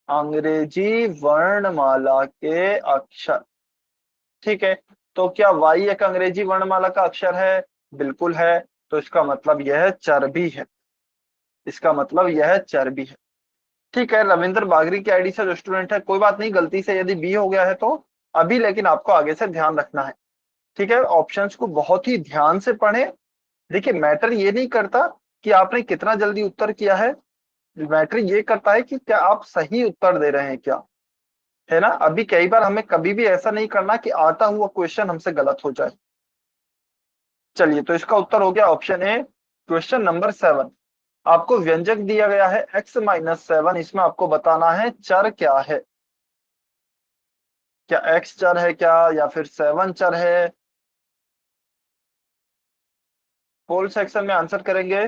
अंग्रेजी वर्णमाला के अक्षर, ठीक है। तो क्या वाई एक अंग्रेजी वर्णमाला का अक्षर है? बिल्कुल है। तो इसका मतलब यह चरबी है, इसका मतलब यह चरबी है। ठीक है, रविंद्र बागरी की आईडी से जो स्टूडेंट है, कोई बात नहीं, गलती से यदि बी हो गया है तो अभी, लेकिन आपको आगे से ध्यान रखना है। ठीक है, ऑप्शंस को बहुत ही ध्यान से पढ़ें। देखिए, मैटर ये नहीं करता कि आपने कितना जल्दी उत्तर किया है, मैटर ये करता है कि क्या आप सही उत्तर दे रहे हैं क्या, है ना। अभी कई बार हमें कभी भी ऐसा नहीं करना कि आता हुआ क्वेश्चन हमसे गलत हो जाए। चलिए, तो इसका उत्तर हो गया ऑप्शन ए, क्वेश्चन नंबर 7। आपको व्यंजक दिया गया है x-7, इसमें आपको बताना है चर क्या है। क्या x चर है क्या, या फिर 7 चर है? पोल सेक्शन में आंसर करेंगे।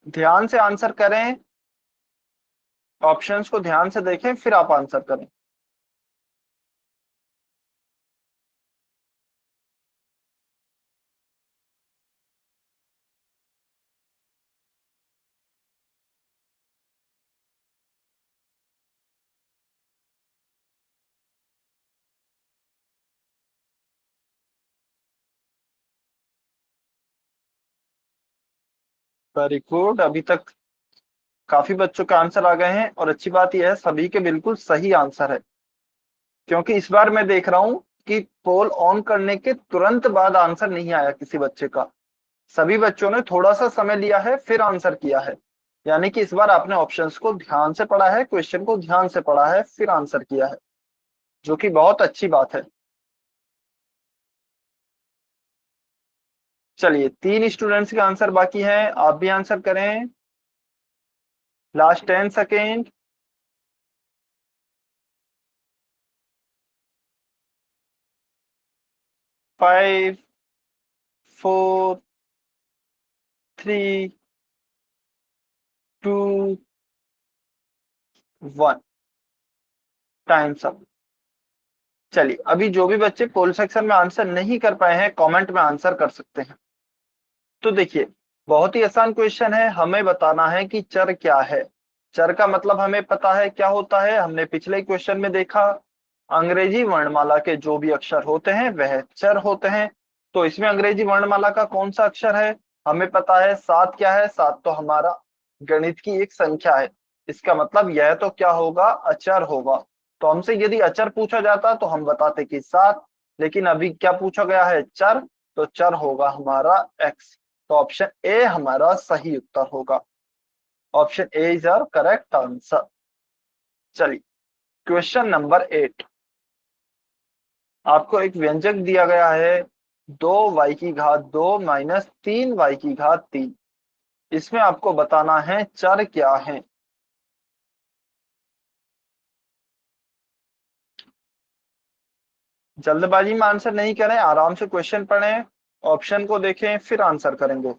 ध्यान से आंसर करें, ऑप्शंस को ध्यान से देखें, फिर आप आंसर करें। वेरी गुड, अभी तक काफी बच्चों के आंसर आ गए हैं, और अच्छी बात यह है सभी के बिल्कुल सही आंसर है। क्योंकि इस बार मैं देख रहा हूं कि पोल ऑन करने के तुरंत बाद आंसर नहीं आया किसी बच्चे का। सभी बच्चों ने थोड़ा सा समय लिया है, फिर आंसर किया है। यानी कि इस बार आपने ऑप्शंस को ध्यान से पढ़ा है, क्वेश्चन को ध्यान से पढ़ा है, फिर आंसर किया है, जो कि बहुत अच्छी बात है। चलिए, 3 स्टूडेंट्स के आंसर बाकी हैं, आप भी आंसर करें। Last 10 second. 5, 4, 3, 2, 1। टाइम सब। चलिए, अभी जो भी बच्चे पोल सेक्शन में आंसर नहीं कर पाए हैं, कमेंट में आंसर कर सकते हैं। तो देखिए, बहुत ही आसान क्वेश्चन है, हमें बताना है कि चर क्या है। चर का मतलब हमें पता है क्या होता है, हमने पिछले क्वेश्चन में देखा। अंग्रेजी वर्णमाला के जो भी अक्षर होते हैं वह चर होते हैं। तो इसमें अंग्रेजी वर्णमाला का कौन सा अक्षर है? हमें पता है 7 क्या है, 7 तो हमारा गणित की एक संख्या है। इसका मतलब यह तो क्या होगा, अचर होगा। तो हमसे यदि अचर पूछा जाता तो हम बताते कि 7, लेकिन अभी क्या पूछा गया है, चर। तो चर होगा हमारा x। तो ऑप्शन ए हमारा सही उत्तर होगा। Option A is our correct answer. चलिए, क्वेश्चन नंबर 8। आपको एक व्यंजक दिया गया है 2y की घात 2 माइनस 3y की घात 3। इसमें आपको बताना है चर क्या है। जल्दबाजी में आंसर नहीं करें, आराम से क्वेश्चन पढ़ें, ऑप्शन को देखें, फिर आंसर करेंगे।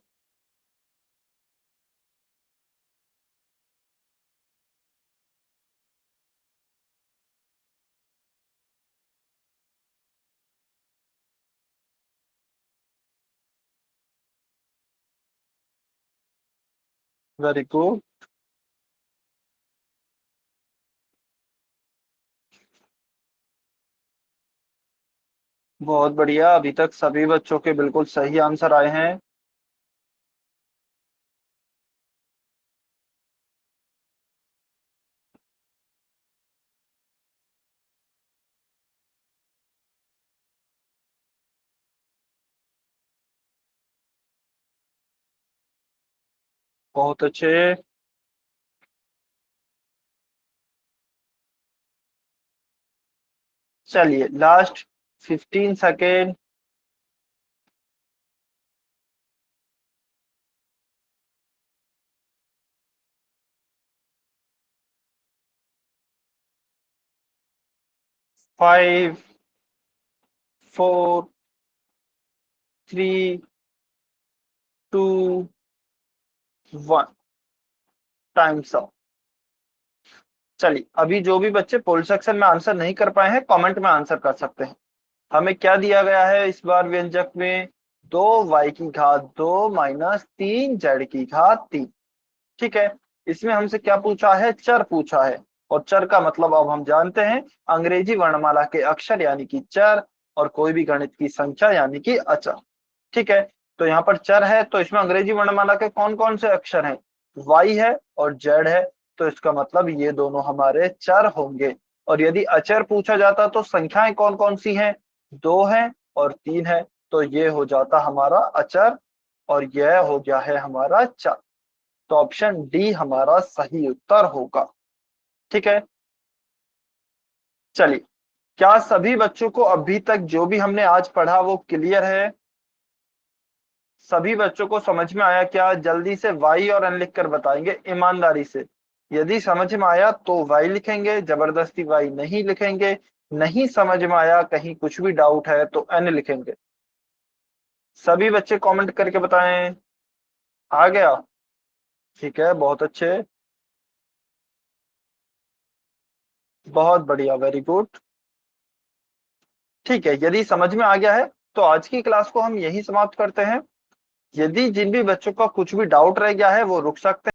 Very good. बहुत बढ़िया, अभी तक सभी बच्चों के बिल्कुल सही आंसर आए हैं। बहुत अच्छे। चलिए, लास्ट 15 सेकेंड। 5, 4, 3 2 1 times up. चलिए, अभी जो भी बच्चे पोल सेक्शन में आंसर नहीं कर पाए हैं, कमेंट में आंसर कर सकते हैं। हमें क्या दिया गया है इस बार व्यंजक में? 2y की घात 2 माइनस 3z की घात 3। ठीक है, इसमें हमसे क्या पूछा है? चर पूछा है। और चर का मतलब अब हम जानते हैं, अंग्रेजी वर्णमाला के अक्षर यानी कि चर, और कोई भी गणित की संख्या यानी कि अचर। ठीक है, तो यहाँ पर चर है, तो इसमें अंग्रेजी वर्णमाला के कौन कौन से अक्षर हैं? y है और z है, तो इसका मतलब ये दोनों हमारे चर होंगे। और यदि अचर पूछा जाता तो संख्याएं कौन कौन सी हैं? 2 है और 3 है, तो ये हो जाता हमारा अचर और यह हो गया है हमारा चर। तो ऑप्शन डी हमारा सही उत्तर होगा। ठीक है, चलिए, क्या सभी बच्चों को अभी तक जो भी हमने आज पढ़ा वो क्लियर है? सभी बच्चों को समझ में आया क्या? जल्दी से वाई और एन लिख कर बताएंगे ईमानदारी से। यदि समझ में आया तो वाई लिखेंगे, जबरदस्ती वाई नहीं लिखेंगे। नहीं समझ में आया, कहीं कुछ भी डाउट है तो एन लिखेंगे। सभी बच्चे कमेंट करके बताएं। आ गया? ठीक है, बहुत अच्छे, बहुत बढ़िया, वेरी गुड। ठीक है, यदि समझ में आ गया है तो आज की क्लास को हम यही समाप्त करते हैं। यदि जिन भी बच्चों का कुछ भी डाउट रह गया है वो रुक सकते हैं।